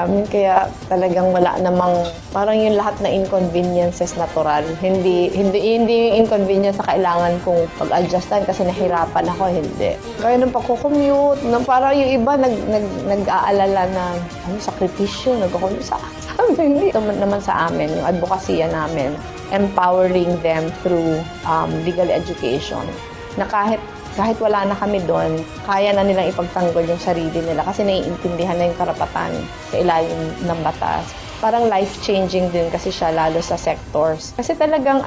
amin, kaya talagang wala namang, parang yung lahat na inconveniences natural. Hindi yung inconvenience na kailangan kong pag-adjustan kasi nahirapan ako, hindi. Kaya nung pagko-commute, parang yung iba nag-aalala na, sakripisyo, nag-commute sa amin. Hindi. Ito naman sa amin, yung advokasya namin, empowering them through legal education. Na kahit wala na kami doon, kaya na nilang ipagtanggol yung sarili nila kasi naiintindihan na yung karapatan sa ilalim ng batas. Parang life-changing din kasi siya lalo sa sectors. Kasi talagang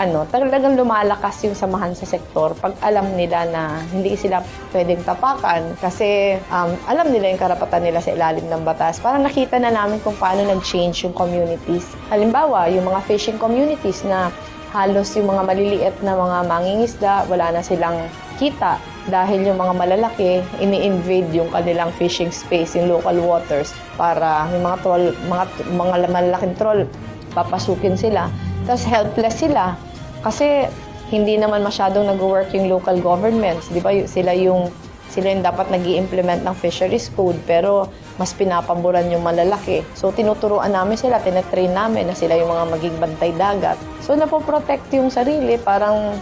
lumalakas yung samahan sa sektor pag alam nila na hindi sila pwedeng tapakan kasi alam nila yung karapatan nila sa ilalim ng batas. Parang nakita na namin kung paano nag-change yung communities. Halimbawa, yung mga fishing communities na halos yung mga maliliit na mga mangingisda, wala na silang kita dahil yung mga malalaki, ini-invade yung kanilang fishing space, yung local waters, para yung mga troll, mga malalaking troll, papasukin sila. Tapos helpless sila kasi hindi naman masyadong nag-work yung local governments. Di ba? Sila yung dapat nag-i-implement ng fisheries code pero mas pinapaboran yung malalaki. So, tinuturuan namin sila, tinetrain namin na sila yung mga maging bantay dagat. So, napoprotect yung sarili, parang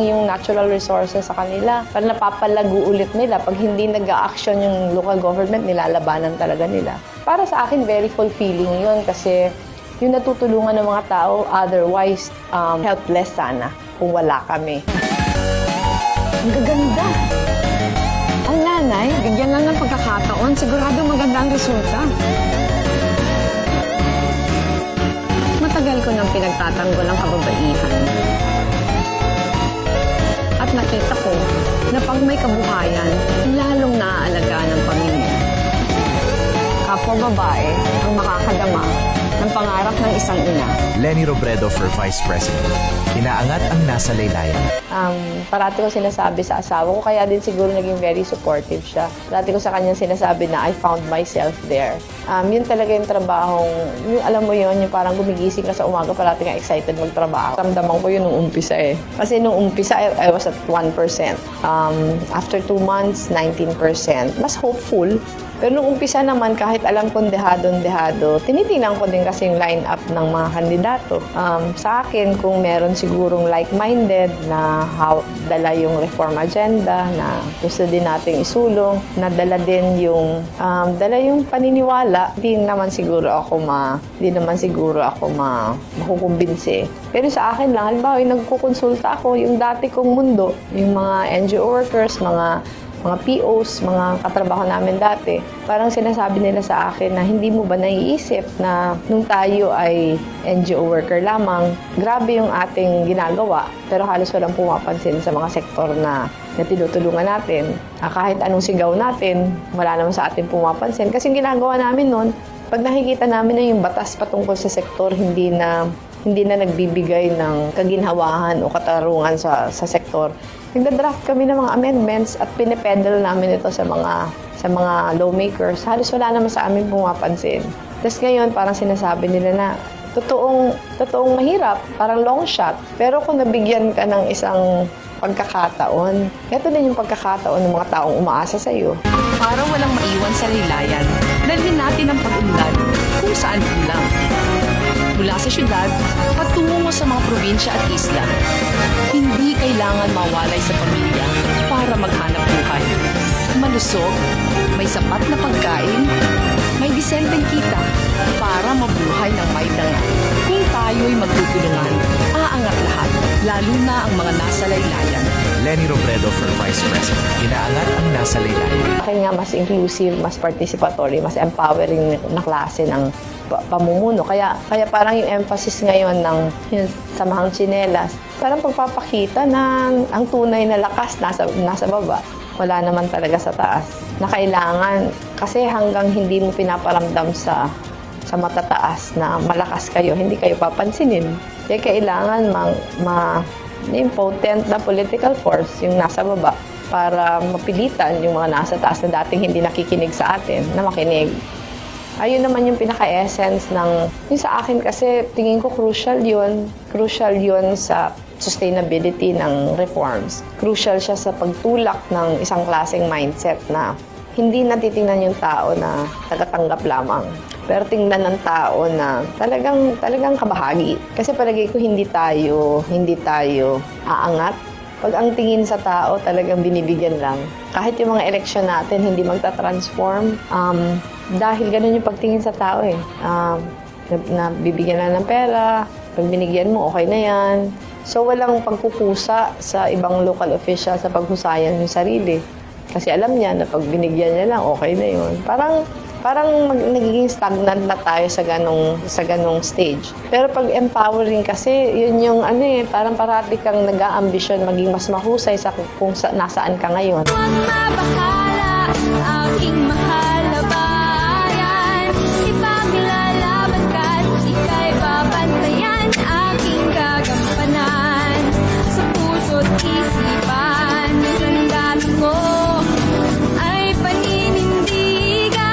yung natural resources sa kanila. Parang napapalago ulit nila. Pag hindi nag-a-action yung local government, nilalabanan talaga nila. Para sa akin, very fulfilling yun kasi yung natutulungan ng mga tao, otherwise, helpless sana kung wala kami. Ang gaganda! Ang nanay, bigyan lang ng pagkakataon, sigurado maganda ang resulta. Matagal ko nang pinagtatanggol ang kababaihan. At nakita ko na pag may kabuhayan, lalong naaalagaan ng pamilya. Kapwa babae ang makakadama ng pangarap ng isang ina. Leni Robredo for Vice President. Inaangat ang nasa laylayan. Parati ko sinasabi sa asawa ko, kaya din siguro naging very supportive siya. Parati ko sa kanya sinasabi na I found myself there. Yun talaga yung trabahong, alam mo yun, yung parang gumigising ka sa umaga, parati nga excited magtrabaho. Ramdaman ko yun nung umpisa eh. Kasi nung umpisa, I was at 1%. After 2 months, 19%. Mas hopeful. Pero nung umpisa naman, kahit alam kong dehado, tinitingnan ko din kasi yung line-up ng mga kandidato. Sa akin, kung meron sigurong like-minded na dala yung reform agenda na gusto din nating isulong, na dala din yung paniniwala, hindi naman siguro ako makukumbinsi. Pero sa akin lang, halimbawa, yung nagkukonsulta ako, yung dati kong mundo, yung mga NGO workers, mga POs, mga katrabaho namin dati, parang sinasabi nila sa akin na hindi mo ba naiisip na nung tayo ay NGO worker lamang, grabe yung ating ginagawa, pero halos walang pumapansin sa mga sektor na tinutulungan natin. Kahit anong sigaw natin, wala naman sa atin pumapansin. Kasi yung ginagawa namin noon, pag nakikita namin na yung batas patungkol sa sektor, hindi na nagbibigay ng kaginhawahan o katarungan sa sektor, nagda-draft kami ng mga amendments at pinipedal namin ito sa mga lawmakers. Halos wala naman sa amin pumapansin. Tapos ngayon, parang sinasabi nila na totoong mahirap, parang long shot. Pero kung nabigyan ka ng isang pagkakataon, ito din yung pagkakataon ng mga taong umaasa sa iyo. Para walang maiwan sa laylayan, dalhin natin ang pag-unlad kung saan lang. Mula sa syudad, patungo sa mga probinsya at isla. Hindi kailangan mawalay sa pamilya para maghanap buhay. Malusog, may sapat na pagkain, may disenteng kita para mabuhay ng may dangal. Kung tayo'y magtutulungan, aangat lahat, lalo na ang mga nasa laylayan. Leni Robredo for Vice President. Inaangat ang nasa laylayan. Akin nga mas inclusive, mas participatory, mas empowering na klase ng pamumuno. Kaya parang yung emphasis ngayon ng samahang tsinelas, parang pagpapakita na ang tunay na lakas nasa baba. Wala naman talaga sa taas. Na kailangan, kasi hanggang hindi mo pinaparamdam sa matataas na malakas kayo, hindi kayo papansinin. Kaya kailangan yung potent na political force yung nasa baba para mapilitan yung mga nasa taas na dating hindi nakikinig sa atin na makinig. Ayun naman yung pinaka-essence yung sa akin kasi tingin ko crucial yun sa sustainability ng reforms. Crucial siya sa pagtulak ng isang klaseng mindset na hindi natitingnan yung tao na tagatanggap lamang. Pero tingnan ng tao na talagang kabahagi. Kasi palagay ko hindi tayo aangat. Pag ang tingin sa tao, talagang binibigyan lang. Kahit yung mga eleksyon natin, hindi magta-transform. Dahil ganun yung pagtingin sa tao eh. Bibigyan na ng pera, pag binigyan mo, okay na yan. So walang pagkukusa sa ibang local official sa paghusayan yung sarili. Kasi alam niya na pag binigyan niya lang, okay na yun. Parang nagiging stagnant na tayo sa ganong stage. Pero pag empowering kasi, yun yung parang parati kang nag-aambisyon maging mas mahusay sa kung nasaan ka ngayon. Mabahala, aking mahal na bayan. Ipaglalaban ka't ika'y babantayan. Aking gagampanan sa puso't isipan. Sandata ko ay paninindigan.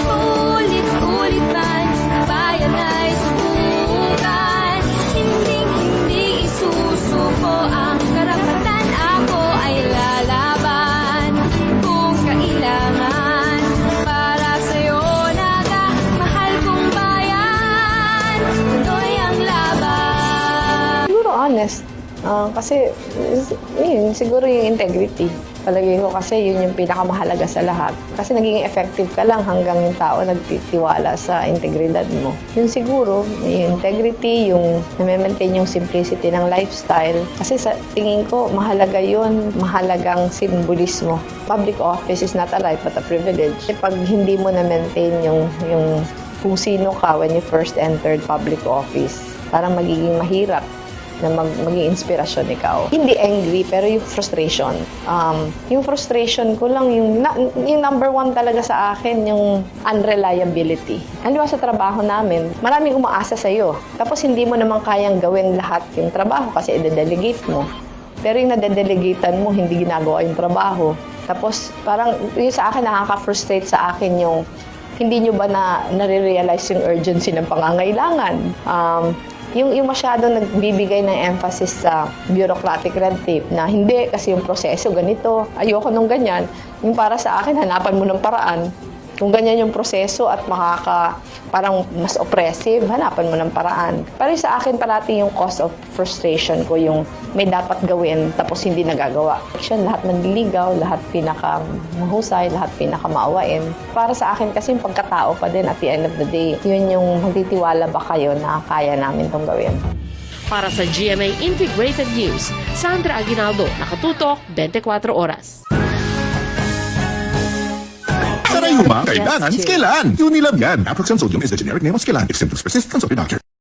Paulit-ulitan, bayan ay subukan. Hindi isusuko ang karapatan. Ako ay lalaban kung kailangan. Para sa'yo mahal kong bayan. Tuloy ang laban. Siguro honest. Kasi, yun, siguro yung integrity. Palagay ko kasi yun yung pinakamahalaga sa lahat. Kasi naging effective ka lang hanggang yung tao nagtitiwala sa integridad mo. Yun siguro, yung integrity, yung na-maintain yung simplicity ng lifestyle. Kasi sa tingin ko, mahalaga yun. Mahalagang simbolismo. Public office is not a right but a privilege. Pag hindi mo na-maintain yung kung sino ka when you first entered public office, parang magiging mahirap na maging inspirasyon ikaw. Hindi angry, pero yung frustration. Yung frustration ko lang, yung number one talaga sa akin, yung unreliability. Di ba sa trabaho namin, maraming umaasa sa'yo. Tapos hindi mo naman kayang gawin lahat yung trabaho kasi i-delegate mo. Pero yung nadedelegatean mo, hindi ginagawa yung trabaho. Tapos parang yung sa akin, nakaka-frustrate sa akin yung hindi nyo ba nare-realize yung urgency ng pangangailangan. Yung masyadong nagbibigay ng emphasis sa bureaucratic red tape na hindi kasi yung proseso ganito, ayoko nung ganyan. Yung para sa akin, hanapan mo ng paraan. Kung ganyan yung proseso at parang mas oppressive, hanapan mo ng paraan. Pero sa akin parati yung cause of frustration ko, yung may dapat gawin tapos hindi nagagawa. Lahat nanliligaw, lahat pinakamahusay, lahat pinakamaawain. Para sa akin kasi yung pagkatao pa din at the end of the day, yun yung magtitiwala ba kayo na kaya namin itong gawin. Para sa GMA Integrated News, Sandra Aguinaldo, nakatutok 24 oras. Sarayuma, kailangan Skelan. Unilab yan. Naproxen sodium is the generic name of Skelan. If symptoms persist, consult your doctor.